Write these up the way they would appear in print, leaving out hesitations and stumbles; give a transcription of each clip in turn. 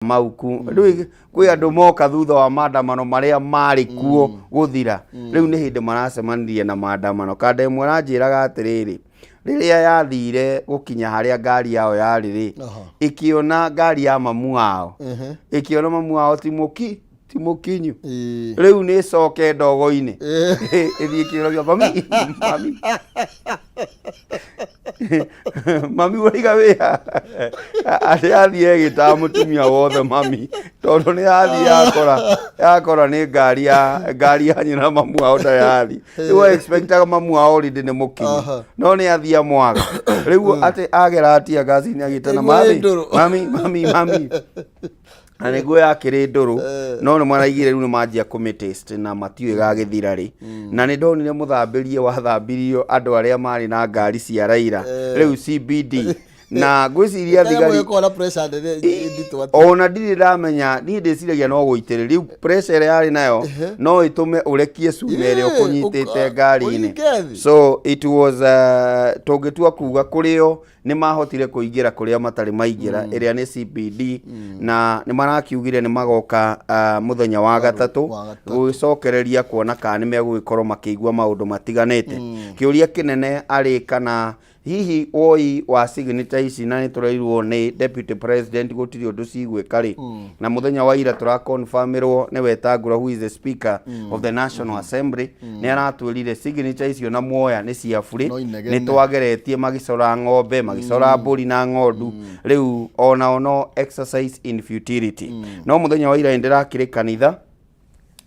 mauku riu kwi andu moka thutha wa maandamano maria mari kuo guthira riu ni hindi maracemanirie na maandamano kanda imwe ranjiraga atiriri riria yathire gukinya haria ngari yao yari ri ikiona ngari ya mamu wao ikiona mamu wao ti mukinyu riu ni coke ndogo-ini ithie kirogia mami mami waiga wia ati athie gita mutumia wothe mami tondu ni athie yakora ni ngari ya nyina mamu wao ndayathi riu expectaga mamu wao already ni mukinyu no ni athie mwaga riu ati agera atia gasi ni agitana mami na niguo yakiri nduru no ni maraigire riu ni manjia kumitest na matiwe gagithira ri na ni ndonire muthambirie wathambirio andu aria mari na ngari cia Raila riu CBD na gwiciria thigari ona ndiri ramenya ni ndiciragia no guitire riu pressure yari nayo no itume urekie cumere ukunyitite ngari-ini so it was tungitua kuga kurio ni mahotire kuingira kuria matari maingira iria ni CBD na ni marakiugire ni magoka muthenya wa gatatu gucokereria kuona kana ni megwikorwo makigwa maundu matiganete kiuria kinene ari kana hihi woi wa signature ici na ni turairwo ni deputy president gutiri undu cigwika ri na muthenya wa ira tura confirmirwo ni Wetangula who is the speaker of the National Assembly ni aratwirire signature icio na muoya ni cia buri ni twageretie magicora ng'ombe magicora mburi na ng'ondu riu ona no exercise in futility no muthenya wa ira ndirakire kanitha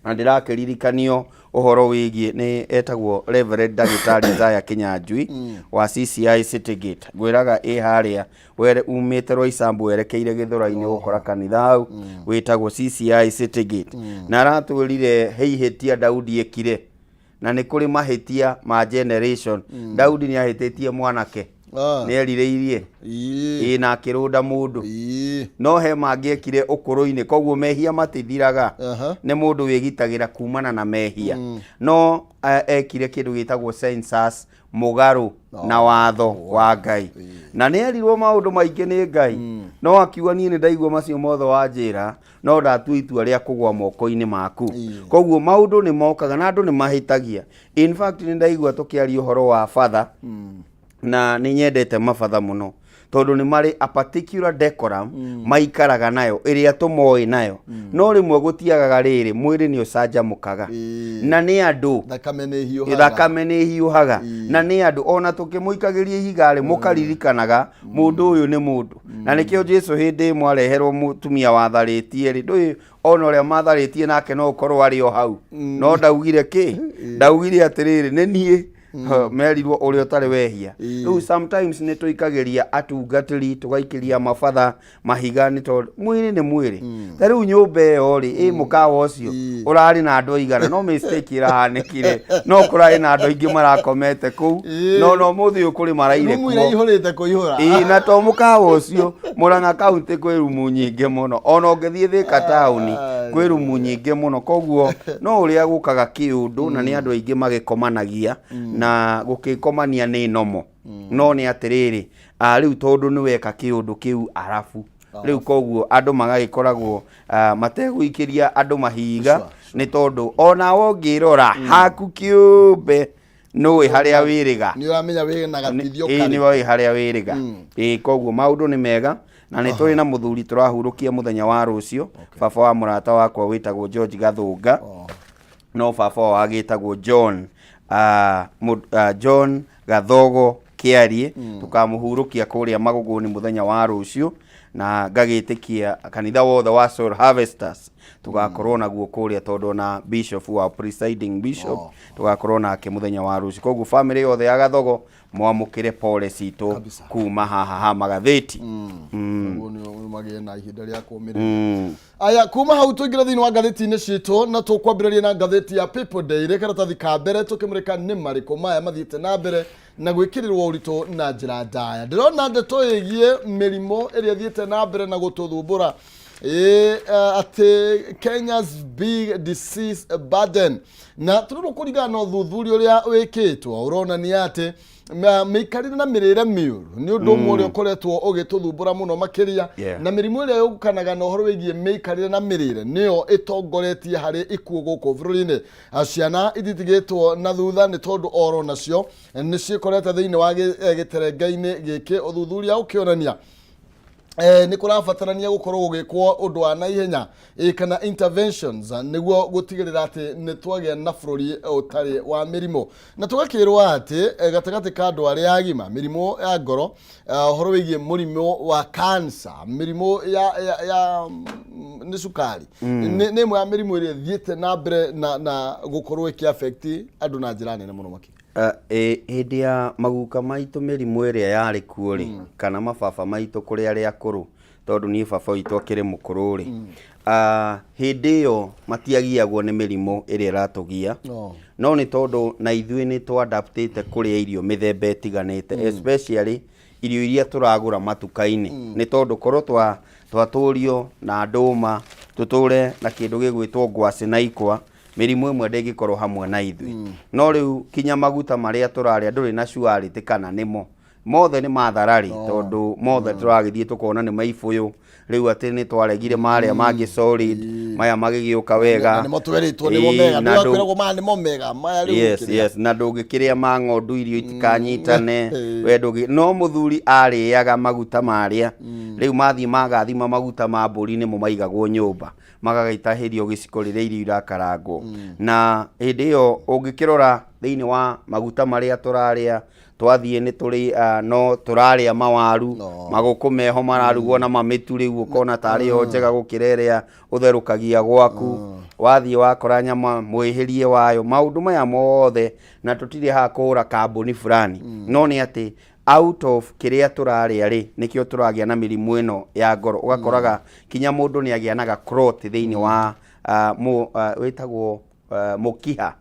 na ndirakiririkanio uhoro wigie ni etagwo Reverend Dagitari Zaya Kinyanjui wa CCI City Gate gwiraga haria were umite Roysambu werekeire Githura-ini gukora kanitha hau witagwo CCI City Gate na aratwirire heihitia Daudi ekire na ni kuri mahitia ma generation Daudi ni ahititie mwanake ni erireirie na kirunda mundu no he mangiekire ukuru-ini koguo mehia matithiraga ni mundu wigitagira kumana na mehia no ekire kindu gitagwo census mugaru na watho wa Ngai na ni erirwo maundu maingi ni Ngai no akiuga nie ni ndaigua macio mothe wa njira no ndatua itua ria kugwa moko-ini maku koguo maundu ni mokaga na andu ni mahitagia in fact ni ndaigua tukiaria uhoro wa father na ni nyendete mabatha muno tondu ni mari a particular decorum maikaraga nayo iria tumoi nayo no rimwe gutiagaga riri mwiri ni ucanjamukaga na ni andu thakame ni hiuhaga na ni andu ona tukimuikagiria ihigari mukaririkanaga mundu uyu ni mundu na nikio Jesu hindi mwareherwo mutumia watharitie ri ndu ona uria matharitie nake no ukorwo ari o hau no ndaugire ki ndaugire atiriri ni nie merirwo uria utari wehia riu sometimes ni tuikagiria atungatiri tugaikiria mabatha mahiga ni to mwiri ni mwiri riu nyumba yo ri mukawa ucio urari na andu igana no mistake irahanikire no kurari na andu ingi marakomete ku no muthi ukuri maraire ku mwiri ihurite kuihura na to mukawa ucio Murang'a county kwi rumu nyingi muno ona ngithie Thika town kwi rumu nyingi muno koguo no uria gukaga kiundu na ni andu aingi magikomanagia na gukikomania ni nomo no ni atiriri riu tondu ni weka kiundu kiu arafu riu koguo andu magagikoragwo mateguikiria andu mahiga ni tondu ona wongirora haku kiumbe no haria wiriga ni uramenya wina gatithio kari ni woi haria wiriga koguo maundu ni mega na ni turi na muthuri turahurukia muthenya wa rucio baba wa murata wakwa witagwo George Gathunga no baba wa gitagwo John John Gathogo Kiarie tukamuhurukia kuria maguguni muthenya wa rucio na ngagitikia kanitha wothe wa Soul Harvesters tugakorwo naguo kuria tondu na bishop wa presiding bishop tugakorwo nake muthenya wa rucio koguo family yothe ya Gathogo mwamukire policy to kuma haha ha magatheti magena ihinda ria kumirira aya kuma hau tuingira thini wa gatheti-ini citũ na tukwambĩrĩria na gatheti ya People Daily karatathi ka mbere tukimurika ni mariko maya mathiĩte na mbere na gwĩkĩrĩrwo ũritũ na njĩra ndaya ndĩrona ndeto ĩgiĩ mĩrimũ ĩrĩa thiĩte na mbere na gũtũthumbũra ati Kenya's big disease burden na tururu kurigana no thuthurio ria wikitwo urona ni ati mikarire na mirire miuru ni undu umwe ukoretwo ugituthumbura muno makiria na mirimu ria yukanaga na uhoro wigie mikarire na mirire niyo itongoretie hari ikuo guku bururi-ini ciana ititigitwo na thutha ni tondu oro nacio ni cikorete thiini wa giterenga-ini giki uthuthuria ukionania ni kurabatarania gukorwo gugikwo undu wa naihenya kana interventions niguo gutigirira ati ni twagia na bururi utari wa mirimo na tugakirwo ati gatagati ka andu ari agima mirimo ya ngoro horo wigie murimo wa cancer mirimo ya ni sukari ni mwa mirimo iri thiete na mbere na gukorwo iki affect andu na njira nene muno maki hĩndĩ ya maguka maitũ mĩrimũ ĩrĩa yarĩ kuo rĩ kana mababa maitũ kũrĩ arĩa akũrũ tondũ niĩ baba witũ akĩrĩ mũkũrũ rĩ hĩndĩ ĩyo matiagiagwo nĩ mĩrimũ ĩrĩa ĩratũgia no nĩ tondũ na ithuĩ nĩ twa-adaptĩte kũrĩa irio mĩthemba ĩtiganĩte especially irio iria tũragũra matuka-inĩ nĩ tondũ korwo twatũrio na ndũma tũtũre na kĩndũ gĩgwĩtwo ngwacĩ na ikwa mirimu imwe ndĩngĩkorwo hamwe na ithuĩ no rĩu kinya maguta marĩa tũrarĩa ndũrĩ na surety kana nĩmo mothe nĩ matharari tondũ mothe tũragĩthiĩ tũkona nĩ maibũyũ rĩu atĩ nĩ twaregire marĩa mangĩ solid maya magĩgĩũka wega nĩmo tweritwo nĩmo mega ndũkwĩragwo maya nĩmo mega maya rĩu yes na ndũngĩkĩrĩa ma ng'ondu irio itikanyitane we ndũngĩ no mũthuri arĩaga maguta marĩa rĩu mathiĩ magathima maguta ma mbũri nĩmo maigagwo nyũmba magagaitahĩrio gĩciko rĩrĩa irio irakarangwo na hĩndĩ ĩyo ũngĩkĩrora thĩinĩ wa maguta marĩa tũrarĩa twathiĩ nĩ tũrĩ no tũrarĩa mawaru magũkũ meho mararugwo na mamĩtu rĩu ũkona tarĩ ho njega gũkĩra ĩrĩa ũtherũkagia gwaku wathiĩ wakora nyama mwĩhĩrie wayo maũndũ maya mothe na tũtirĩ ha kũhũra kambuni fulani no nĩ atĩ out of kĩrĩa tũrarĩa rĩ nĩkĩo tũragĩa na mĩrimũ ĩno ya ngoro ũgakoraga kinya mũndũ nĩ agĩanaga clot thĩinĩ wa wĩtagwo mũkiha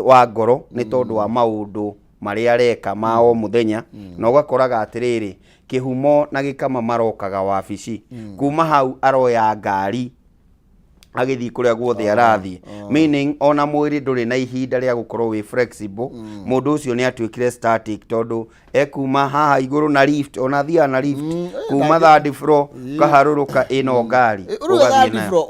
wa ngoro nĩ tondũ wa maũndũ marĩa areka ma o mũthenya na ũgakoraga atĩrĩrĩ kĩhumo na gĩkama marokaga wabici kuma hau aroya ngari agĩthiĩ kũrĩa guothe arathiĩ meaning ona mwĩrĩ ndũrĩ na ihinda rĩa gũkorwo wĩ flexible mũndũ ũcio nĩ atuĩkire static tondũ ekuma haha igũrũ na lift ona thiaga na lift kuma third floor kaharũrũka ĩno ngari ũgathiĩ nayo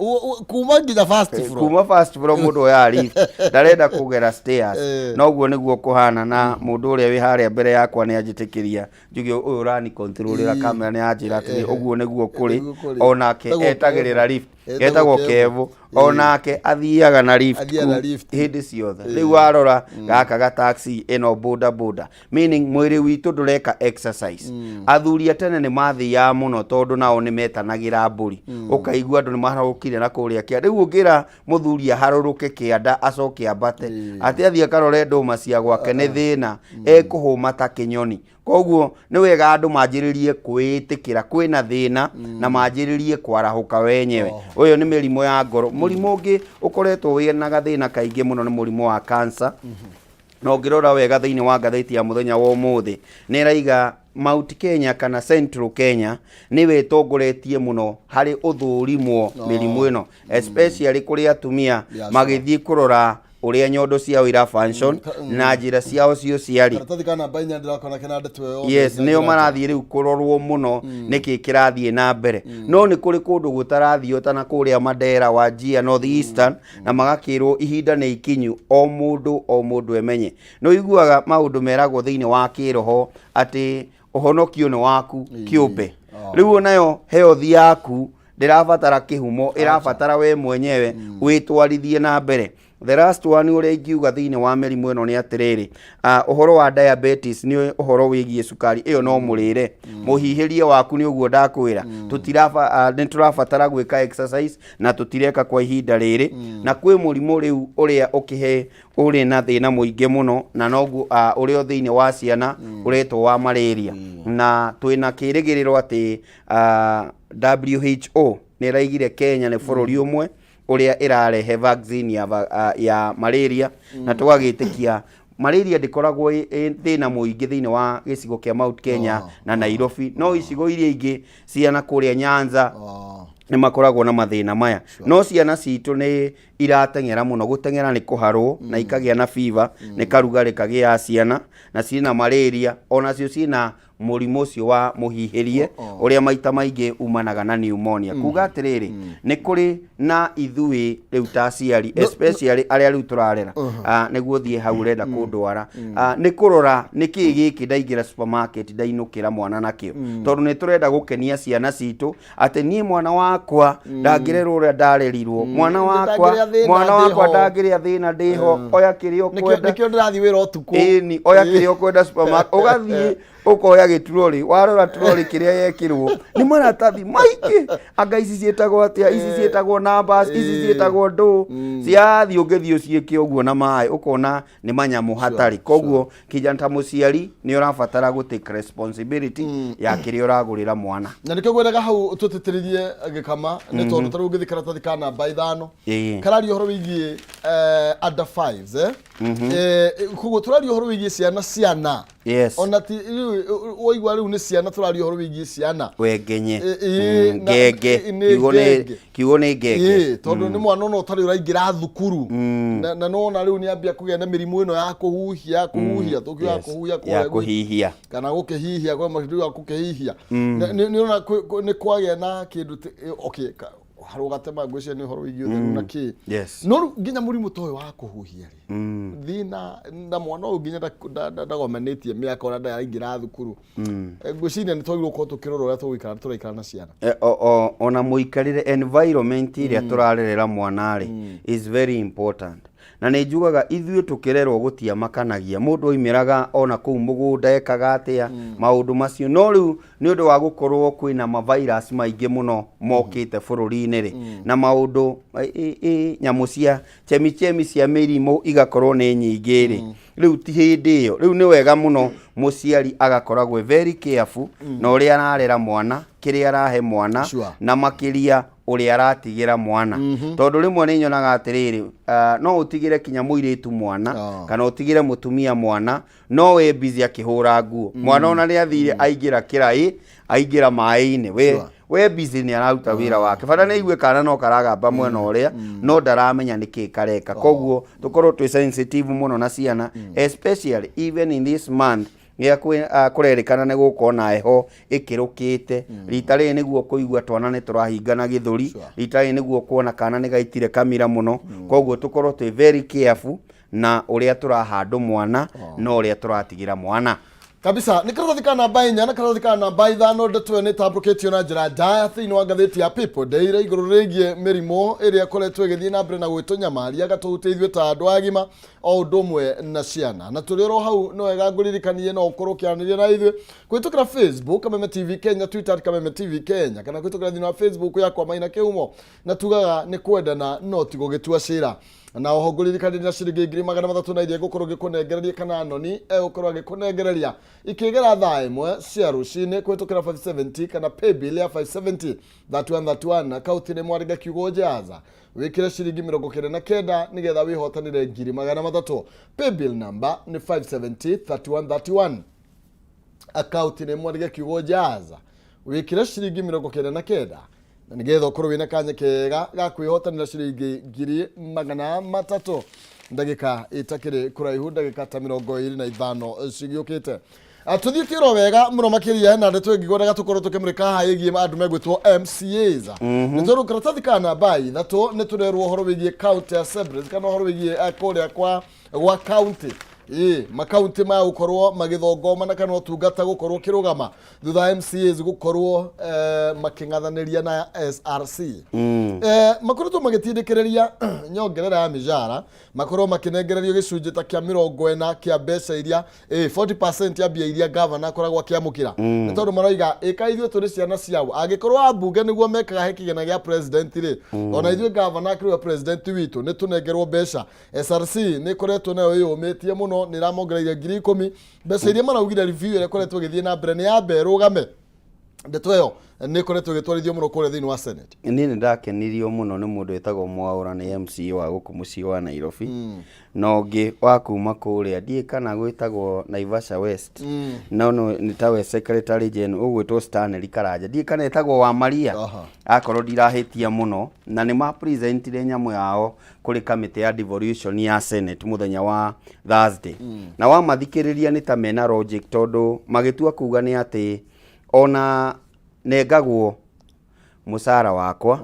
kuma nginya first floor kuma first floor mũndũ oya lift ndarenda kũgera stairs noguo nĩguo kũhana na mũndũ ũrĩa wĩ harĩa mbere yakwa nĩ anjĩtĩkĩria njuge ũyũ ũrani controlera kamera nĩ anjĩra atĩ ũguo nĩguo kũrĩ onake etagĩrĩra lift getagwo Kevo onake athiaga na lift hĩndĩ ciothe rĩu arora gaka ga taxi ĩno boda boda meaning mwĩrĩ witũ ndũreka exercise athuri atene nĩ mathiaga mũno tondũ nao nĩ metanagĩra mbũri ũkaigua andũ nĩ maharũrũkire na kũrĩa kĩanda rĩu ũngĩra mũthuri aharũrũke kĩanda acoke ambate atĩ athiĩ akarore ndũma cia gwake nĩ thĩna ekũhũma ta kĩnyoni koguo nĩ wega andũ manjĩrĩrie kwĩtĩkĩra kwĩna thĩna na manjĩrĩrie kwarahũka wenyewe ũyũ nĩ mĩrimũ ya ngoro mũrimũ ũngĩ ũkoretwo wĩna gathĩna kaingĩ mũno nĩ mũrimũ wa cancer na ũngĩrora wega thĩinĩ wa ngathĩti ya mũthenya wa ũmũthĩ nĩ raiga Mount Kenya kana Central Kenya nĩwe ĩtongoretie mũno harĩ ũthũrimwo mĩrimũ ĩno especially kũrĩ atumia magĩthiĩ kũrora ũrĩa nyondo ciao ira function na njĩra ciao cio ciarĩ yes nĩo marathiĩ rĩu kũrorwo mũno nĩkĩ kĩrathiĩ na mbere no nĩ kũrĩ kũndũ gũtarathiĩ ta na kũrĩa Mandera Wajir North Eastern na magakĩrwo ihinda nĩ ikinyu o mũndũ emenye no iguaga maũndũ meragwo thĩinĩ wa kĩroho atĩ ũhonokio nĩ waku kĩũmbe rĩu nayo health yaku ndĩrabatara kĩhumo ĩrabatara we mwenyewe wĩtwarithie na mbere the last one ũrĩa ingiuga thĩinĩ wa mĩrimũ ĩno nĩ atĩrĩrĩ ũhoro wa diabetes nĩ ũhoro wĩgiĩ cukari ĩyo no mũrĩre mũhihĩrie waku nĩ ũguo ndakwĩra nĩ tũrabatara gwĩka exercise na tũtireka kwa ihinda rĩrĩ na kwĩ mũrimũ rĩu ũrĩa ũkĩhe ũrĩ na thĩna mũingĩ mũno na noguo ũrĩa thĩinĩ wa ciana ũretwo wa malaria na twĩna kĩrĩgĩrĩro atĩ WHO nĩ raigire Kenya nĩ bũrũri ũmwe ũrĩa ĩrarehe vaccine ya malaria na tũgagĩtĩkia malaria ndĩkoragwo thĩna mũingĩ thĩinĩ wa gĩcigo kĩa Mount Kenya na Nairobi no icigo iria ingĩ ciana kũrĩa Nyanza nĩ makoragwo na mathĩna maya no ciana citũ nĩ irateng'era mũno gũteng'era nĩ kũharwo na ikagĩa na fever nĩ karugarĩ kagĩa ciana na ciĩna malaria onacio ciĩna mũrimũ ũcio wa mũhihĩrie ũrĩa maita maingĩ umanaga na pneumonia kuga atĩrĩrĩ nĩ kũrĩ na ithuĩ rĩu ta aciari especially arĩa rĩu tũrarera nĩguo thiĩ hau renda kũndwara nĩ kũrora nĩkĩ gĩkĩ ndaingĩra supermarket ndainũkĩra mwana nakĩo tondũ nĩ tũrenda gũkenia ciana citũ atĩ niĩ mwana wakwa ndangĩrerwo ũrĩa ndarerirwo mwana wakwa ndangĩrĩa thĩna ndĩho oya kĩrĩa ũkwenda nĩkĩo ndĩrathiĩ wĩra ũtukũ ĩni oya kĩrĩa ũkwenda supermarket ũgathiĩ ukoya gĩturori warora turori kĩrĩa yekirwo nĩ maratathi maingĩ anga ici ciĩtagwo atĩa ici ciĩtagwo numbers ici ciĩtagwo ndũ ciathiĩ ũngĩthiĩ ũciĩke ũguo na maĩ ũkona nĩ manyamũ hatarĩ koguo kijana ta mũciari nĩ ũrabatara gũtake responsibility ya kĩrĩa ũragũrĩra mwana na nĩkĩo ngwendaga hau tũtĩtĩrithie gĩkama nĩ tondũ tarĩu ũngĩthi karatathi ka namba 5 kararia ũhoro wĩgiĩ under 5 koguo tũraria ũhoro wĩgiĩ ciana ona ti oigwa rĩu nĩ ciana tũraria ũhoro wĩgiĩ ciana wengenye ngenge kiugo nĩ ngenge tondũ nĩ mwana ona ũtarĩ ũraingĩra thukuru na nona rĩu nĩ ambia kũgĩa na mĩrimũ ĩno ya kũhuhia tũkiuga kũhihia kana gũkĩhihia kwa mahinda ya gũkĩhihia nĩ ona nĩ kwagĩa na kĩndũ okay harũ gatema ngwĩcia nĩ ũhoro wĩgiĩ ũtheru na kĩ no nginya mũrimũ ta ũyũ wa kũhuhia thina na mwana ũyũ nginya ndagomanĩtie mĩaka ona ndaingĩra thukuru ngwĩciria nĩ twagĩrĩirwo gũkorwo tũkĩrora ũrĩa tũraikara na ciana ona mũikarĩre environment ĩrĩa tũrarerera mwana rĩ is very important na nĩ njugaga ithuĩ tũkĩrerwo gũtiamakanagia mũndũ oimĩraga ona kũu mũgũnda ekaga atĩa maũndũ macio no rĩu nĩ ũndũ wa gũkorwo kwĩna mavirus maingĩ mũno mokĩte bũrũri-inĩ rĩ na maũndũ nyamũ cia chemi cia mĩrimũ igakorwo nĩ nyingĩ rĩ rĩu ti hĩndĩ ĩyo rĩu nĩ wega mũno mũciari agakoragwo very careful na ũrĩa ararera mwana kĩrĩa arahe mwana na makĩria ũrĩa aratigĩra mwana tondũ rĩmwe nĩ nyonaga atĩrĩrĩ no ũtigĩre kinya mũirĩtu mwana kana ũtigĩre mũtumia mwana no we busy akĩhũra nguo mwana ona nĩ athire aingĩra kĩraĩ aingĩra maĩ-inĩ we busy nĩ araruta wĩra wake bata nĩ igue kana no karagamba mwena ũrĩa no ndaramenya nĩkĩ kareka koguo tũkorwo twĩ sensitive mũno na ciana especially even in this month gĩa kũrerĩkana nĩ gũkorwo na heho ĩkĩrũkĩte rita rĩrĩ nĩguo kũigua twana nĩ tũrahingana gĩthũri rita rĩrĩ nĩguo kuona kana nĩ gaitire kamira mũno koguo tũkorwo twĩ very careful na ũrĩa tũrahandũ mwana no ũrĩa tũratigĩra mwana kabisa nĩ karatathi ka namba 4 na karatathi ka namba 5 ndeto nĩ tambũkĩtio na njĩra ndaya thĩinĩ wa ngathĩti ya People Daily igũrũ rĩgiĩ mĩrimũ ĩrĩa koretwo ĩgĩthiĩ na mbere na gwĩtũnyamaria gatũteithie ta andũ agima o ũndũ ũmwe na ciana na tũrĩ oro hau no wega ngũririkanie no ũkorwo ũkĩaranĩria na ithuĩ kũhĩtũkĩra Facebook Kameme TV Kenya Twitter Kameme TV Kenya kana kũhĩtũkĩra thĩinĩ wa Facebook yakwa Maina Kĩhumo na tugaga nĩ kwendana no ti gũgĩtua cira na oho ngũririkanie na ciringi 300 na iria gũkorwo gĩkũnengereria kana noni gũkorwo gĩkũnengereria ikĩgera thaa ĩmwe cia rũcinĩ kũhĩtũkĩra 570 kana paybill ya 570 3131 kauntĩ-inĩ Mwarĩge kiugo Njaza wĩkĩre ciringi 99 nĩgetha wĩhotanĩre 300 paybill number nĩ 570 3131 akaunti-inĩ Mwarĩge kiugo Njaza wĩkĩre ciringi 99 na nĩgetha ũkorwo wĩna kanya kega ga kwĩhotanĩra ciringi 300 ndagĩka itakĩrĩ kũraihu ndagĩka ta 25 cigĩũkĩte tũthiĩ kĩro wega mũno makĩria na ndeto ĩngĩ tũkorwo tũkĩmũrĩka haha ĩgiĩ andũ megwĩtwo MCAs nĩ tondũ karatathi ka namba 3 nĩ tũrerwo ũhoro wĩgiĩ county assemblies kana ũhoro wĩgiĩ kũrĩa gwa county makaunti maya gũkorwo magĩthongoma na kana ũtungata gũkorwo kĩrũgama thutha MCAs gũkorwo makĩng'athanĩria na SRC makoretwo magĩtindĩkĩrĩria nyongerera ya mĩcara makorwo makĩnengererio gĩcunjĩ ta kĩa 40 kĩa mbeca iria 40% ya mbia iria governor akoragwo akĩamũkĩra nĩ tondũ maroiga ĩka ithuĩ tũrĩ ciana ciao angĩkorwo ambunge nĩguo mekaga he kĩgĩna gĩa president rĩ ona ithuĩ governor akĩrĩwa president witũ nĩ tũnengerwo mbeca SRC nĩ koretwo nayo yũmĩtie mũno nĩramongereire 10,000 mbeca iria maraugire review ĩrĩa koretwo ĩgĩthiĩ na mbere nĩ ya mberũgame ndeto ĩyo nĩ ĩkoretwo ĩgĩtwarithio mũno kũrĩa thĩinĩ wa Senate. Niĩ nĩ ndakenirio mũno nĩ mũndũ wĩtagwo Mwaũra, nĩ MCA wa gũkũ mũciĩ wa Nairobi, na ũngĩ wa kuma kũrĩa ndiĩ kana gwĩtagwo Naivasha West, no nĩ tawe Secretary General ũgwĩtwo Stanley Karanja, ndiĩ kana etagwo wa Maria, akorwo ndirahĩtia mũno, na nĩ mapresentire nyamũ yao kũrĩ kamĩtĩ ya devolution ya Senate mũthenya wa Thursday, na wamathikĩrĩria nĩ ta mena logic, tondũ magĩtua kuga nĩ atĩ ona nengagwo mũcara wakwa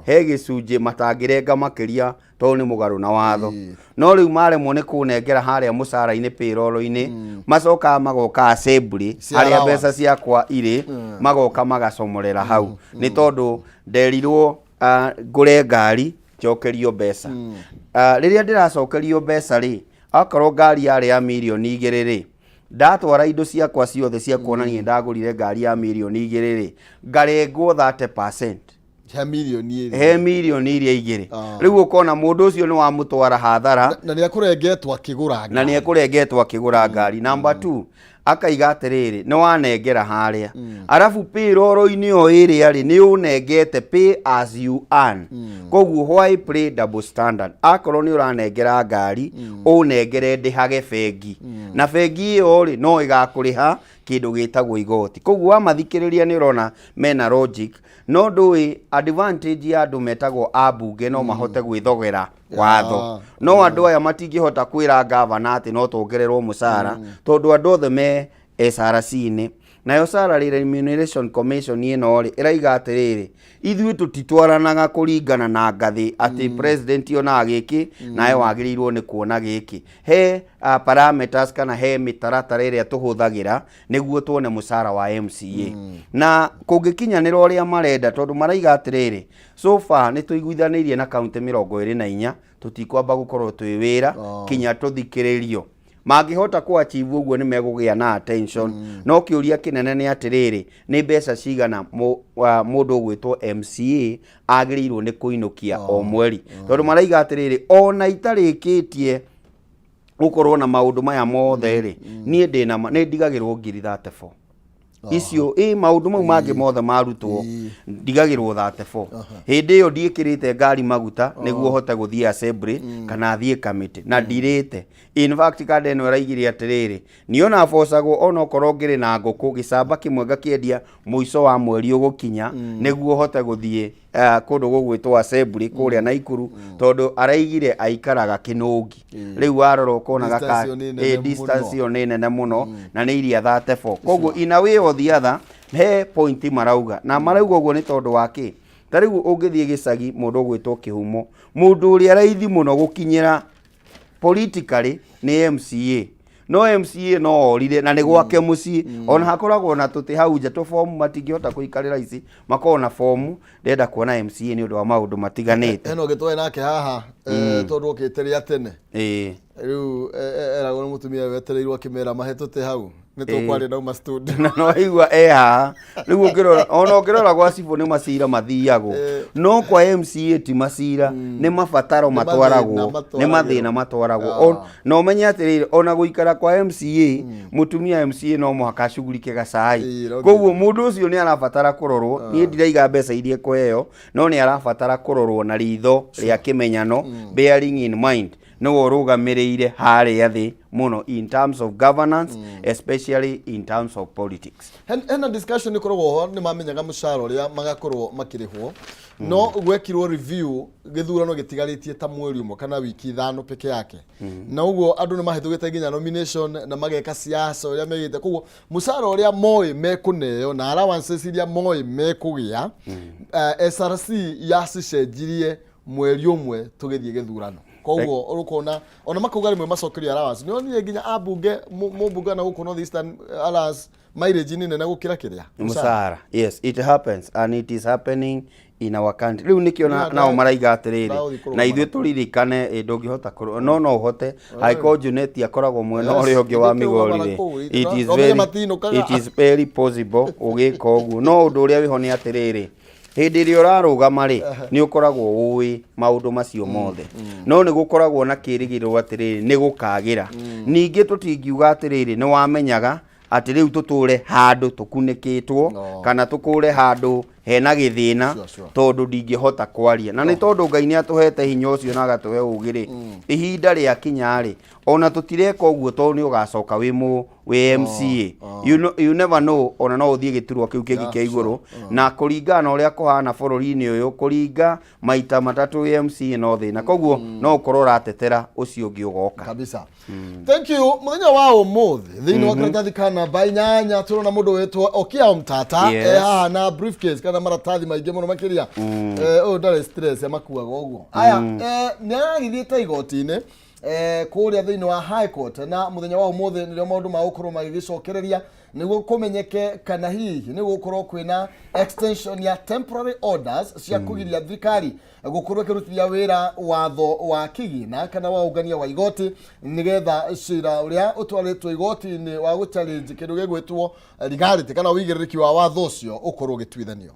he gĩcunjĩ matangĩrenga makĩria tondũ nĩ mũgarũ na watho, no rĩu maremwo nĩ kũnengera harĩa mũcara-inĩ payroll-inĩ, macokaga magoka assembly harĩa mbeca ciakwa irĩ, magoka magacomorera hau, nĩ tondũ nderirwo ngũre ngari njokerio mbeca. Rĩrĩa ndĩracokerio mbeca rĩ, akorwo ngari yarĩ ya mirioni 2 rĩ, ndatwara indo ciakwa ciothe cia kuonania ndagũrire ngari ya mirioni 2 rĩ, ngarengwo 30% he mirioni iria 2. Rĩu ũkona mũndũ ũcio nĩ wamũtwara hathara, na nĩ ekũrengetwo akĩgũra ngari. Number 2, akaiga atĩrĩrĩ, nĩ wanengera harĩa, arabu payroll-inĩ o ĩrĩa rĩ, nĩ ũnengete pay as you earn, koguo why play double standard? Akorwo nĩ ũranengera ngari, ũnengere ndĩhage bengi, na bengi ĩyo rĩ no ĩgakũrĩha kĩndũ gĩtagwo igoti. Koguo wamathikĩrĩria nĩ ũrona mena logic, no ndũĩ advantage ya andũ metagwo ambunge no mahote gwĩthogera watho, no andũ aya matingĩhota kwĩra gavana atĩ no tuongererwo mũcara, tondũ andũ othe me SRC-inĩ, nayo Salary Remuneration Commission ĩno rĩ ĩraiga atĩrĩrĩ, ithuĩ tũtitwaranaga kũringana na ngathĩ atĩ president ona gĩkĩ nawe wagĩrĩirwo nĩ kuona gĩkĩ, he parameters kana he mĩtaratara ĩrĩa tũhũthagĩra nĩguo tuone mũcara wa MCA, na kũngĩkinyanĩra ũrĩa marenda, tondũ maraiga atĩrĩrĩ, so far nĩ tũiguithanĩirie na kaunti 24, tũtikwamba gũkorwo twĩ wĩra kinya tũthikĩrĩrio. Mangĩhota kuachieve ũguo nĩ megũgĩa na attention, no kĩũria kĩnene nĩ atĩrĩrĩ, nĩ mbeca cigana mũndũ ũgwĩtwo MCA agĩrĩirwo nĩ kũinũkia o mweri, tondũ maraiga atĩrĩrĩ, ona itarĩkĩtie gũkorwo na maũndũ maya mothe rĩ, niĩ nĩ ndigagĩrwo 34 icio maũndũ mau mangĩ mothe marutwo, ndigagĩrwo 34. Hĩndĩ ĩyo ndiĩkĩrĩte ngari maguta nĩguo hote gũthiĩ assembly kana thiĩ kamĩtĩ, na ndirĩte. In fact kanda ĩno ĩraigire atĩrĩrĩ, niĩ ona bocagwo ona okorwo ngĩrĩ na ngũkũ gĩcamba kĩmwe ngakĩendia mũico wa mweri ũgũkinya nĩguo hote gũthiĩ kũndũ gũgwĩtwo assembly kũrĩa Naikuru, tondũ araigire aikaraga Kĩnũngi. Rĩu warora ũkonaga distance ĩyo nĩ nene mũno, na nĩ iria 34. Koguo in a way or the other he point marauga, na marauga ũguo nĩ tondũ wa kĩ? Ta rĩu ũngĩthiĩ gĩcagi mũndũ ũgwĩtwo Kĩhumo, mũndũ ũrĩa raithi mũno gũkinyĩra politically nĩ MCA, no MCA no orire na nĩ gwake mũciĩ, ona hakoragwo na tũtĩ hau nja tũbomu matingĩhota kũikarĩra ici, makorwo na fomu ndenda kuona MCA nĩ ũndũ wa maũndũ matiganĩte. Eno gĩtwaye nake haha tondũ ũkĩteria tene, rĩu eragwo nĩ mũtumia wetereirwo akĩmera mahe tũtĩ hau nĩ tũkwarĩa nauma studio, na no igua haha rĩu ũngĩrora ona ũngĩrora gwa cibũ nĩ macira mathiagwo, no kwa MCA ti macira, nĩ mabataro matwaragwo, nĩ mathĩna matwaragwo. Na ũmenye atĩrĩrĩ, ona gũikara kwa MCA, mũtumia MCA no mũhaka acugurike gacai, koguo mũndũ ũcio nĩ arabatara kũrorwo. Niĩ ndiraiga mbeca iria ekũheo, no nĩ arabatara kũrorwo na ritho rĩa kĩmenyano, bearing in mind no ũrũgamĩrĩire harĩa thĩ mũno in terms of governance, especially in terms of politics. Hena discussion ikoragwo ho nĩ mamenyaga mũcara ũrĩa magakorwo makĩrĩhwo, no gwekirwo review gĩthurano gĩtigarĩtie ta mweri ũmwe kana wiki 5 peke yake, na ũguo andũ nĩ mahĩtũkĩte nginya nomination na mageka siasa ũrĩa megĩte. Koguo mũcara ũrĩa moĩ mekũneo na allowances iria moĩ mekũgĩa, SRC yacicenjirie mweri ũmwe tũgĩthiĩ gĩthurano. Koguo ũrũkona ona makauga rĩmwe macokerio allowance, nĩ onire nginya ambunge mũmbunge na gũkũ North Eastern allowance mileage nene na gũkĩra kĩrĩa mũcara. Yes, it happens and it is happening in our country. Rĩu nĩkĩo nao maraiga atĩrĩrĩ, na ithuĩ tũririkane ndũngĩhota no ũhote haiko Junet akoragwo mwena ũrĩa ũngĩ wa Migori. It is very possible ũgĩka ũguo, no ũndũ ũrĩa wĩho nĩ atĩrĩrĩ, hĩndĩ ĩrĩa ũrarũgama rĩ nĩ ũkoragwo ũĩ maũndũ macio mothe, no nĩ gũkoragwo na kĩrĩgĩrĩro atĩrĩrĩ nĩ gũkagĩra. Ningĩ tũtingiuga atĩrĩrĩ nĩ wamenyaga ati riu tuture handu tukunekitwo kana tukure handu hena githina tondu ndingihota kwaria na ni tondu Ngai ni atuhete hinya ucio na agatuhe ugiri ihinda ria kinyari ona tutireka uguo tondu ni ugacoka wi MCA you never know ona no uthie giturwa kiu kingi kia iguru na kuringana na uria kuhana bururi-ini uyu kuringa maita matatu MCA no thina koguo no ukorwo ratetera ucio ungi ugoka kabisa. Thank you. Muthenya wa umuthi thiini wa karatathi kana bainyanya turona mundu wetwo Okia Mtata haha na briefcase kana maratathi maingi muno makiria ndare stress amakuaga uguo aya ni agithiite igoti-ini kuria thiini wa High Court na muthenya wa umuthi nirio maundu ma gukorwo magigicokereria niguo kumenyeke kana hihi niguo gukorwo kwina extension ya temporary orders cia kugiria thirikari gukorwo kirutithia wira watho wa kigina kana wa ungania wa igoti nigetha cira uria utwaritwo igoti-ini wa guchallenge kindu gigwitwo legality kana wigiriki wa watho ucio ukorwo gitwithanio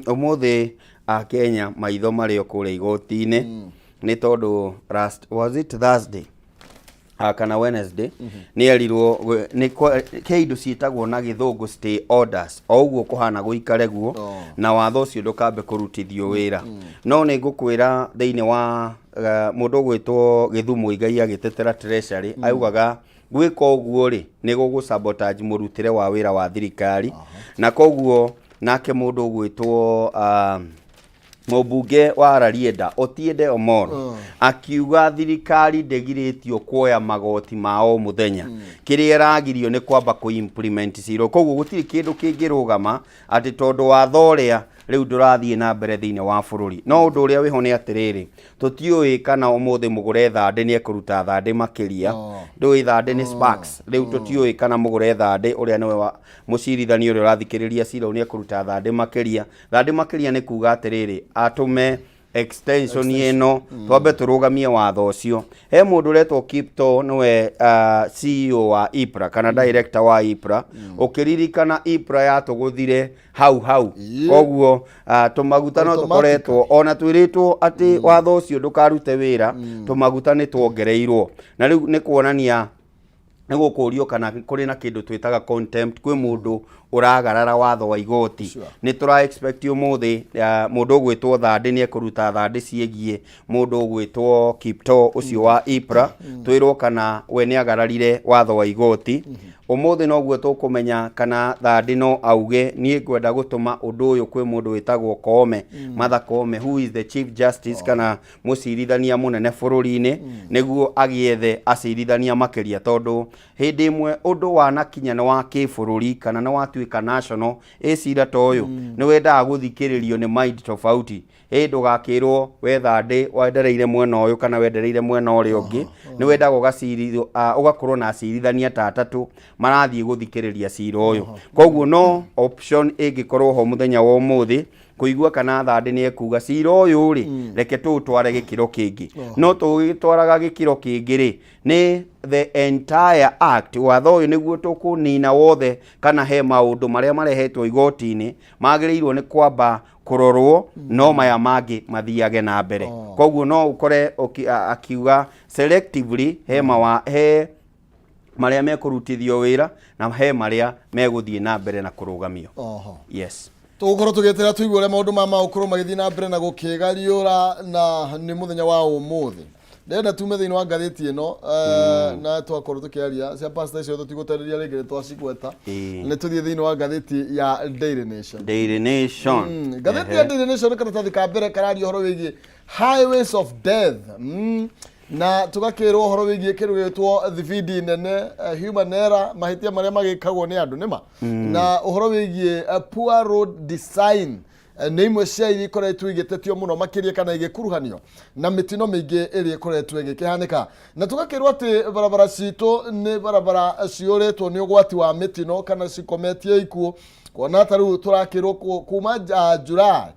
umuthi a Kenya maitho mario kure igoti-ini ni tondu was it Thursday kana Wednesday ni erirwo ni keindo ciitagwo na githungu stay orders o uguo kuhana guikare guo na watho ucio ndukambe kurutithio wira no ni ngukwira thiini wa mundu gwitwo Githumu Igai agitetera treasury augaga gwika uguo ri ni gugu sabotage murutire wa wira wa thirikari na koguo nake mundu gwitwo Mubunge wa Rarieda Otiende Omoro akiuga thirikari ndegiritio kuoya magoti mao muthenya kiria ragirio ni kwamba ku implement zero koguo gutiri kindu kingirugama ati tondu watho uria riu ndurathie na mbere thiini wa bururi no undu uria wiho ni atiriri tutiui kana umuthi mugure thande ni ekuruta thande makiria ndui thande ni Sparks riu tutiui kana mugure thande uria niwe mucirithani uria urathikiriria cira ni ekuruta thande makiria ni kuga atiriri atume extension ino twambe turugamie watho ucio he mundu retwo Kipto niwe CEO wa IPRA kana director wa IPRA ukiririkana IPRA yatuguthire hau koguo tumaguta no tukoretwo ona twiritwo ati watho ucio ndukarute wira tumaguta ni tuongereirwo na riu ni kuonania nego kurio kana kuri na kindu twitaga contempt kwi mundu uragarara watho wa igoti ni tura expect umuthi mundu gwitwo thande ni ekuruta thande ciegie mundu gwitwo Kipto ucio wa IPRA twirwo kana we ni agararire watho wa igoti umuthi no gwe tukumenya kana thande no auge ni ngwenda gutuma undu uyu kwi mundu witagwo Koome Martha Koome who is the chief justice kana mucirithania munene bururi-ini niguo agiethe acirithania makiria tondu hindi imwe undu wanakinya ni wa kibururi kana ni watuika national ecira toyo ni wendaga guthikiririo ni mind tofauti ndugakirwo we thande wendereire mwena uyu kana wendereire mwena uria ungi ni wendaga ugacirithio ugakorwo na acirithania tatatu marathie guthikiriria cira uyu koguo no option ingikorwo ho muthenya wa umuthi kuigua kana thande ni ekuga cira uyu ri reke tutware gikiro kingi no tugitwaraga gikiro kingi ri ni the entire act watho uyu niguo tukunina wothe kana he maundu maria marehetwo igoti-ini magirirwo ni kwamba kurorwo no maya mangi mathiage na mbere koguo no ukore akiuga selectively he maria mekurutithio wira na he maria meguthie na mbere na kurugamio yes tugukorwo tugetera tuigwe ure maundu ma ukorwo magithie na mbere na gukigariura na ni muthenya wa umuthi ndenda tume thiini wa ngatheti ino na twakorwo tukiaria cia pastor icio tutigutereria ringi twacigweta ni tuthie thiini wa ngatheti ya Daily Nation ngatheti ya Daily Nation karatathi ka mbere kararia horo wigie highways of death na tugakirwo horo wigie kiru gitwo thibidi nene human error mahitia maria magikagwo ni andu nima na horo wigie poor road design ni imwe cia iri ikoretwo igetetio muno makiria kana igikuruhanio na mitino mingi iri ikoretwo igikihanika na tugakirwo ati barabara citu ni barabara cioretwo ni ugwati wa mitino kana cikometie ikuo kuona taru turakirwo kuma Julai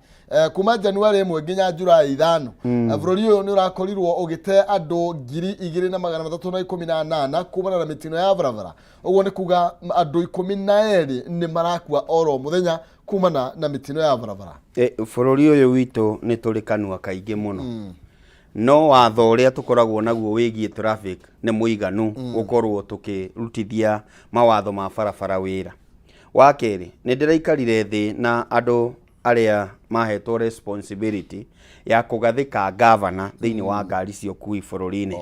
kuma January 1 nginya Julai 5 bururi uyu ni urakorirwo ugite andu 2318 kumana na mitino ya barabara uguo ni kuga andu 12 ni marakua oro muthenya kumana na mitino ya barabara bururi uyu witu ni turi kanua kaingi muno no watho uria tukoragwo naguo wigie traffic ni muiganu gukorwo tukirutithia mawatho ma barabara wira. Wa keri ni ndiraikarire thi na andu aria mahetwo responsibility ya kugathika governor thiini wa ngari cia ukui bururi-ini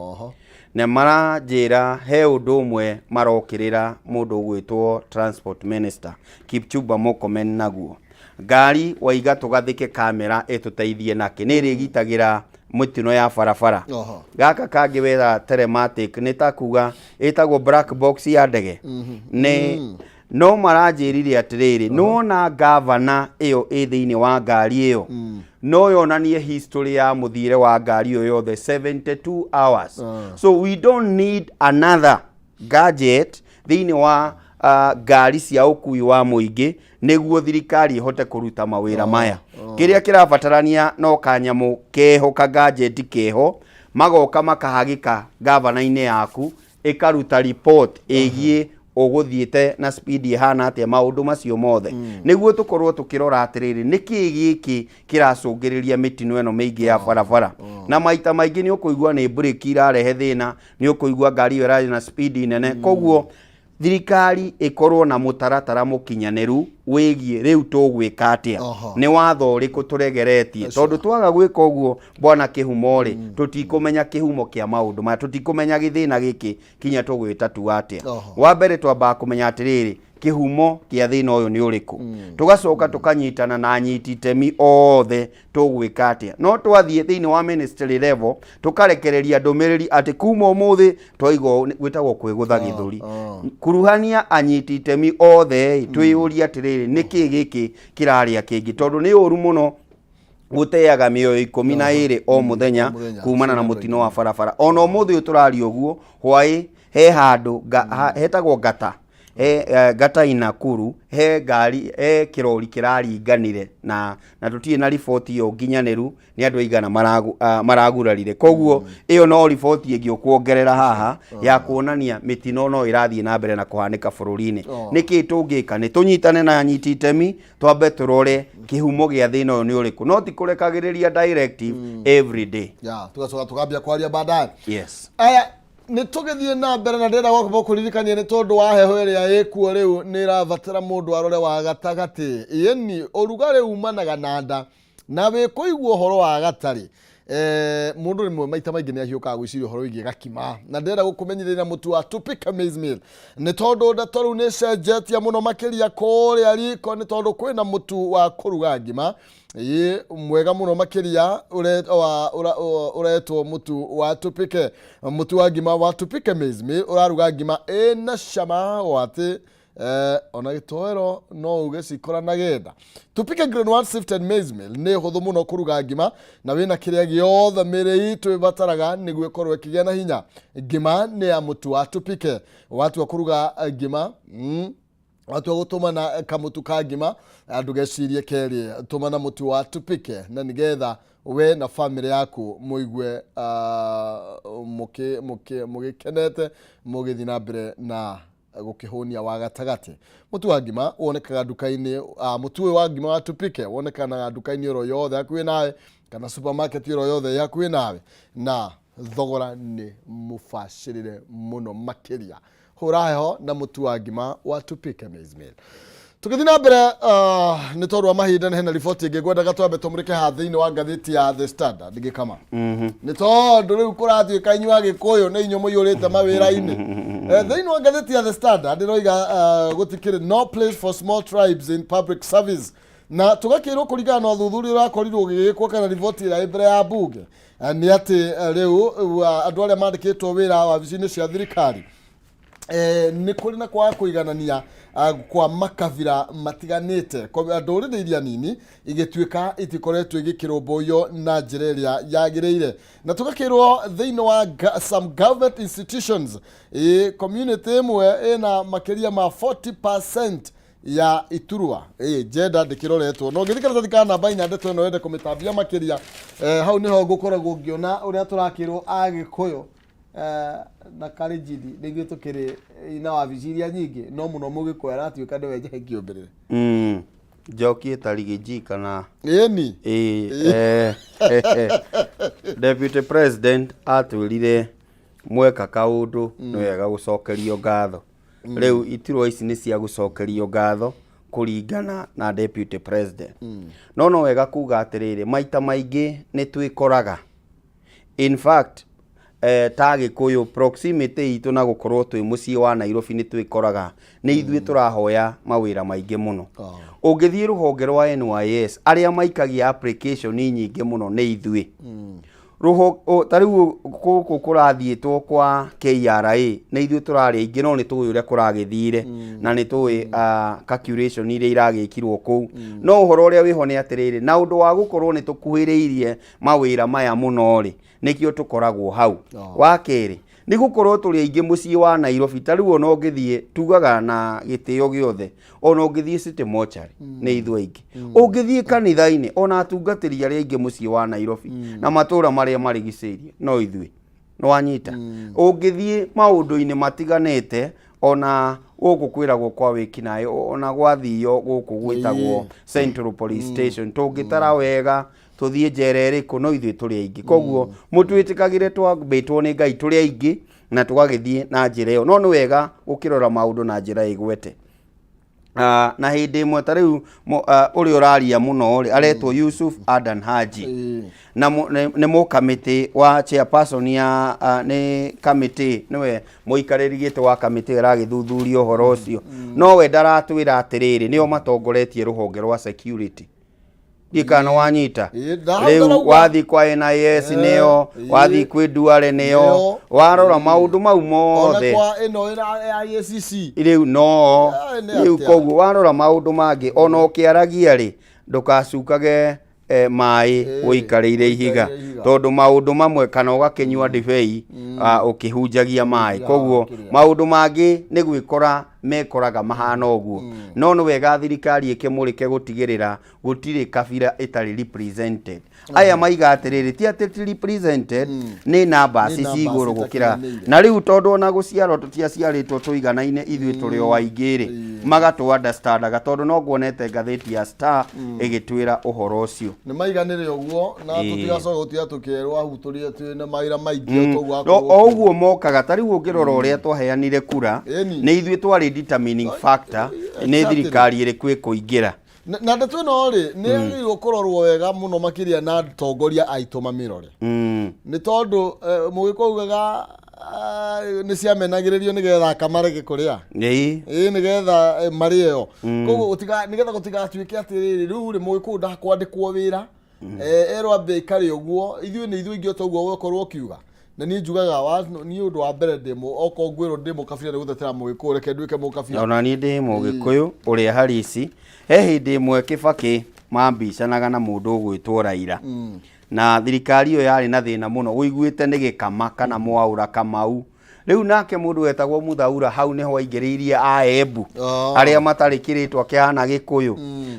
na maranjira he undu umwe marokirira mundu gwitwo transport minister Kipchumba Murkomen naguo ngari waiga tugathike kamera etuteithie nake ni rigitagira mutino ya barabara gaka kangi wera telematic ni takuga etagwo black box ya ndege ni no maranjirire atiriri no na governor iyo thiini wa ngari iyo no yonanie history ya muthire wa ngari iyo yothe 72 hours so we don't need another gadget thiini wa ngari cia ukui wa muingi niguo thirikari ihote kuruta mawira maya kiria kirabatarania no kanyamu keho ka gadget keho magoka makahagika governor-ini yaku ikaruta report igie oguthiete na speed ihana atia maundu macio mothe niguo tukorwo tukirora atiriri niki giki kiracungiriria mitino eno mingi ya barabara na maita maingi ni ukuigwa ni breki irarehe thina ni ukuigwa ngari irathi na speed nene koguo thirikari ikorwo na mutaratara mukinyaniru wigie riu tugwika atia ni watho uriku turegeretie tondu twaga gwika uguo bwana kihumori tutikumenya kihumo kia maundu ma tutikumenya githina giki kinya tugwita tu atia wa mbere twamba kumenya atiriri kihumo kia thina uyu ni uriku tugacoka tukanyitana na anyiti itemi othe tugwika atia no twathie thiini wa ministry level tukarekereria ndumiriri ati kuma umuthi twaigwo gwitagwo kwigutha githuri kuruhania anyiti itemi othe twiyuria atiriri niki giki kiraria kingi tondu ni uru muno guteaga mioyo 12 o muthenya kumana na mutino wa barabara ona umuthi uturari uguo hwai he handu hetagwo gata gata Nakuru he ngari kirori kiraringanire na tutie na riboti yo nginyaniru ni andu aigana maragurarire koguo iyo no riboti ingi kuongerera haha ya kuonania mitino no irathie na mbere na kuhanika bururi-ini niki tungika ni tunyitane na anyiti itemi twambe turore kihumo gia thina uyu ni uriku no ti kurekagiriria directive every day tugacoka tukambia kwaria baadaye yes aya ni tugithie na mbere na ndenda gwakwa kuririkania ni tondu wa heho iria ikuo riu ni irabatara mundu arore wa gatagati yeni urugari umanaga na nda na we kuigua uhoro wa gatari mundu rimwe maita maingi ni ahiuka gwiciria uhoro wigi gakima na ndenda gukumenyithia mutu wa Tupika Maize Meal ni tondu ndatoru ni cenjetia muno makiria kuria riko ni tondu kwina mutu wa kuruga ngima mwega muno makiria uretwo mutu wa Tupika mutu wa ngima wa Tupika Maize Meal uraruga ngima ena cama wati ona gitoero no ugecikora na genda Tupika Grade 1 Sifted Maize Meal ni huthu muno kuruga ngima na wina kiria giothe miri itu ibataraga niguo ikorwo ikigia na hinya ngima ni ya mutu wa Tupika watu wa kuruga ngima watu gutumana kamutu ka ngima ndugecirie keri tumana mutu wa Tupika na nigetha we na family yaku muigwe mugikenete mugithii na mbere na gukihunia wa gatagati mutu wa ngima wonekaga duka-ini mutu wa ngima wa Tupika wonekanaga duka-ini ro yothe hakuhi nawe kana supermarket ro yothe hakuhi nawe na thogora ni mufashirire muno makiria hura heho na mutu wa ngima wa Tupika Maize Meal tukithii na mbere ni tondu wa mahinda ni hena riboti ingi ngwendaga twambe tumurike ha thiini wa ngathiti ya The Standard ngikama ni tondu riu kurathie kanywa gikuyu ni inyo muyurite mawira-ini thiini wa ngathiti ya The Standard ndiroiga gutikire no place for small tribes in public service na tugakirwo kuringana na uthuthuria urakorirwo ugigikwo kana riboti ira mbere ya bunge ni ati riu andu aria mandikitwo wira wabici-ini cia thirikari ni kuri na kwa kuiganania kwa makavira matiganite kwa ndurire iria nini igituika itikoretwo igikiromboyo na njira iria yagireire na tugakirwo thiini wa some government institutions community imwe ina makiria ma 40% ya iturwa jenda ndikiroretwo no ngithikira thikana namba inya ndeto no wende kumitambia makiria hau niho ngukoragwo ngiona uria turakirwo agikuyu na karijidi niguo tukiri ina wabici nyingi no muno mugikwera atuika ndiwe njehe kiumbirire njoki tarigiji kana eni Deputy President atwirire mweka kaundu ni wega gucokerio ngatho. Riu itirwo ici ni cia gucokerio ngatho kuringana na Deputy President. No wega kuga atiriri maita maingi ni twikoraga. In fact ta Gikuyu proximity itu na gukorwo twi mucii wa Nairobi ni twikoraga ni ithuĩ turahoya mawira maingi muno. Ungithie ruhonge rwa NYS aria maikagia application nyingi muno ni ithuĩ. Tariu guku kurathiĩtwo kwa KRA ni ithuĩ turari aingĩ no ni tũĩ ũrĩa kũragĩthire na ni tũĩ calculation iria iragĩkirwo kũu. No ũhoro ũrĩa wĩho nĩ atĩrĩrĩ na ũndũ wa gũkorwo ni tũkuhĩrĩirie mawĩra maya mũno rĩ nikĩo tũkoragwo hau. Wa kerĩ ni gukorwo tũrĩ aingĩ mucii wa Nairobi tariu ona ũngĩthie tugaga na gĩtĩo gĩothe ona ũngĩthie City Mortuary ni ithuĩ aingĩ. Ũngĩthie kanitha-inĩ ona atungatĩri arĩa aingĩ mucii wa Nairobi na matũra marĩa marigicĩirie no ithuĩ. No wanyita. Ũngĩthie maũndũ-inĩ matiganĩte ona gũkũ kwĩragwo kwa wĩkinaĩ ona gwathio gũkũ gwĩtagwo Central Police Station tũngĩtara wega tuthie njera ĩrĩkũ no ithuĩ tũrĩ aingĩ. Koguo mũtwĩtĩkagĩre twambĩtwo nĩ Ngai tũrĩ aingĩ na tũgagĩthie na njĩra ĩyo. No nĩ wega gũkĩrora maũndũ na njĩra ĩgwete. Na hĩndĩ ĩmwe ta rĩu ũrĩa ũraria mũno rĩ aretwo Yusuf Adan Haji na nĩ mũkamĩtĩ wa chairperson ya nĩ kamĩtĩ nĩwe mũikarĩri gĩtĩ wa kamĩtĩ ĩragĩthuthuria ũhoro ũcio. No we ndaratwĩra atĩrĩrĩ nĩo matongoretie rũhonge rwa security. Dikana wanyita. Riu wathi kwa NIS neo, wathi kwi Duale neo, warora maundu mau mothe. Ona kwa eno ICC. Riu no. Riu koguo warora maundu mangi ona ukiaragia ri ndukacukage mai uikarĩire ihiga tondu maundu mamwe kana ugakinyua ndibei ukihunjagia mai. Koguo maundu mangi ni gwikora mekoraga mahana uguo. No nĩ wega thirikari ĩkĩmũrĩke gũtigĩrĩra gũtirĩ kabira ĩtarĩ represented. Aya maiga atĩrĩrĩ ti atĩ represented nĩ namba cigũrũ gũkĩra. Na rĩu tondu ona gũciarwo tũtiaciarĩtwo tũiganaine ithuĩ tũrĩ o aingĩ rĩ magatũ understandaga tondu no nguonete ngathĩti ya Star ĩgĩtwĩra ũhoro ũcio. Nĩ maiganĩre ũguo na tũtigacoka gũtiga tũkĩerwo ahutũrie twĩna mawĩra maingĩ toguo o ũguo mokaga ta rĩu ũngĩrora ũrĩa twaheanire kura nĩ ithuĩ twarĩ determining factor nĩ thirikari ĩrĩkũ ĩkũingĩra. Na ndeto ĩno rĩ nĩ agĩrĩirwo kũrorwo wega mũno makĩria na atongoria aitũ mamĩrore. Nĩ tondũ mũgĩkaugaga nĩ ciamenagĩrĩrio nĩgetha kamarege kũrĩa. Nĩgetha marĩo. Koguo nĩgetha gũtigatuĩke atĩrĩrĩ rĩu rĩ mũgĩkũyũ ndakwandĩkwo wĩra erwo ambe aikare ũguo ithuĩ nĩ ithuĩ ingĩ toguo gũkorwo ũkiuga. Na niĩ njugaga niĩ ũndũ wa mbere ndĩmũ okorwo ngwĩrwo ndĩ mũkabira nĩ gũtetera mũgĩkũyũ reke nduĩke mũkabira. Ona niĩ ndĩ mũgĩkũyũ ũrĩa Harisi he hĩndĩ ĩmwe Kibaki mambicanaga na mũndũ ũgwĩtwo Raila. Na thirikari ĩyo yarĩ na thĩna mũno ũiguĩte nĩ Gĩkama kana Mwaũra Kamau. Rĩu nake mũndũ wetagwo Muthaura hau nĩho aingĩrĩirie Aembu arĩa matarĩ kĩrĩtwa kĩhana Gĩkũyũ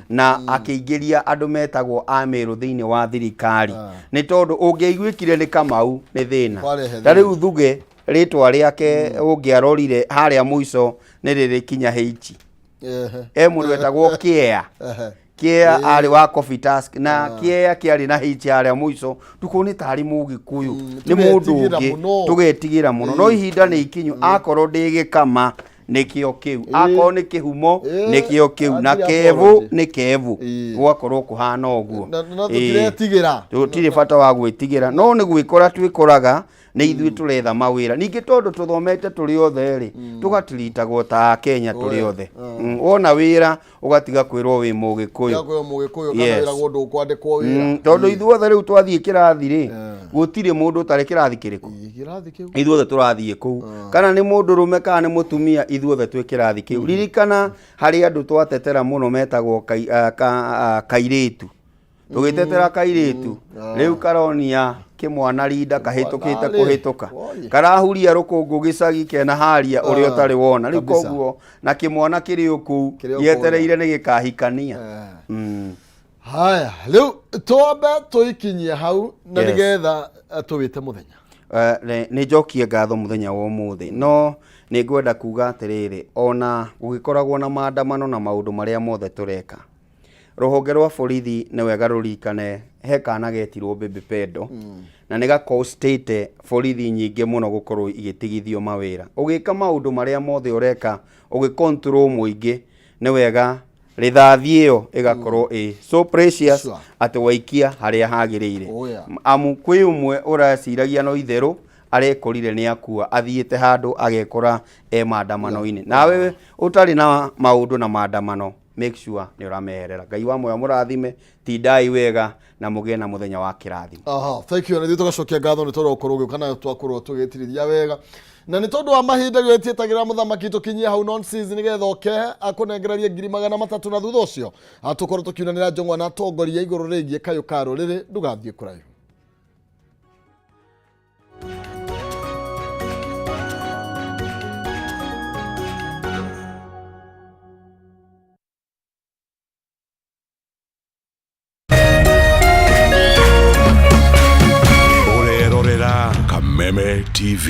na akĩingĩria andũ metagwo Amerũ thĩinĩ wa thirikari. Nĩ tondũ ũngĩaiguĩkire nĩ Kamau nĩ thĩna. Ta rĩu Thuge rĩtwa rĩake ũngĩarorire harĩa mũico nĩ rĩrĩ kinya H. Mũndũ wetagwo Kĩea. Kĩea arĩ wa Coffee Task na Kĩea kĩarĩ na H harĩa mũico tukone tarĩ Mũgĩkũyũ nĩ mũndũ ũngĩ tũgetigĩra mũno. No ihinda nĩ ikinyu akorwo ndĩ Gĩkama nĩkĩo kĩu akorwo nĩ kĩhumo nĩkĩo kĩu na Kevu nĩ Kevu gwakorwo kũhana ũguo. Tũtirĩ bata wa gwĩtigĩra no nĩ gwĩkora twĩkoraga nĩ ithuĩ tũretha mawĩra. Ningĩ tondũ tũthomete tũrĩ othe rĩ tũgatiritagwo ta Kenya tũrĩ othe. Wona wĩra ũgatiga kwĩrwo wĩ Mũgĩkũyũ. Tondũ ithuĩ othe rĩu twathiĩ kĩrathi rĩ gũtirĩ mũndũ ũtarĩ kĩrathi kĩrĩkũ. Ithuĩ othe tũrathiĩ kũu kana nĩ mũndũrũme kana nĩ mũtumia ithuĩ othe twĩ kĩrathi kĩu. Ririkana harĩ andũ twatetera mũno metagwo kairĩtu. Tũgĩtetera kairĩtu rĩu karonia kĩmwana Linda kahĩtũkĩte kũhĩtũka karahuria rũkũngũ gĩcagi kena haria ũrĩa ũtarĩ wona. Rĩu koguo na kĩmwana kĩrĩ o kũu yetereire nĩ gĩkahikania. Haya rĩu twambe tũikinyie hau na nĩgetha tũwĩte mũthenya. Nĩ njokie ngatho mũthenya wa ũmũthĩ no nĩ ngwenda kuga atĩrĩrĩ ona gũgĩkoragwo na maandamano na maũndũ marĩa mothe tũreka rũhonge rwa borithi nĩ wega rũrikane he kana getirwo Baby Pendo na nä gakostate borithi nyingä må no gå korwo igätigithio mawĩra ũgĩka maũndũ marĩa mothe ũreka ũgĩcontrol mũingĩ nĩ wega rithathi ĩyo ĩgakorwo so precious atĩ waikia harĩa hagĩrĩire amu kwĩ ũmwe ũraciragia no itherũ arekorire nĩ akua athiĩte handũ agekora maandamano-inĩ nawe ũtarĩ na maũndũ na maandamano make sure nĩ ũrameherera Ngai wa moyo mũrathime tindai wega na mũgĩe na mũthenya wa kĩrathimo thank you na thĩ tũgacokia ngatho nĩ tondũ ũkorwo ũgĩũka na twakorwo tũgĩtirithia wega na nĩ tondũ wa mahinda gwĩtĩtagĩra mũthamaki tũkinyie hau nonsense nĩgetha oke akũnengererie 300,000 na thutha ũcio tũkorwo tũkiunanĩra njong'wa na atongoria igũrũ rĩgiĩ kayũ ka rũrĩrĩ ndũgathiĩ kũraihu. Kameme TV.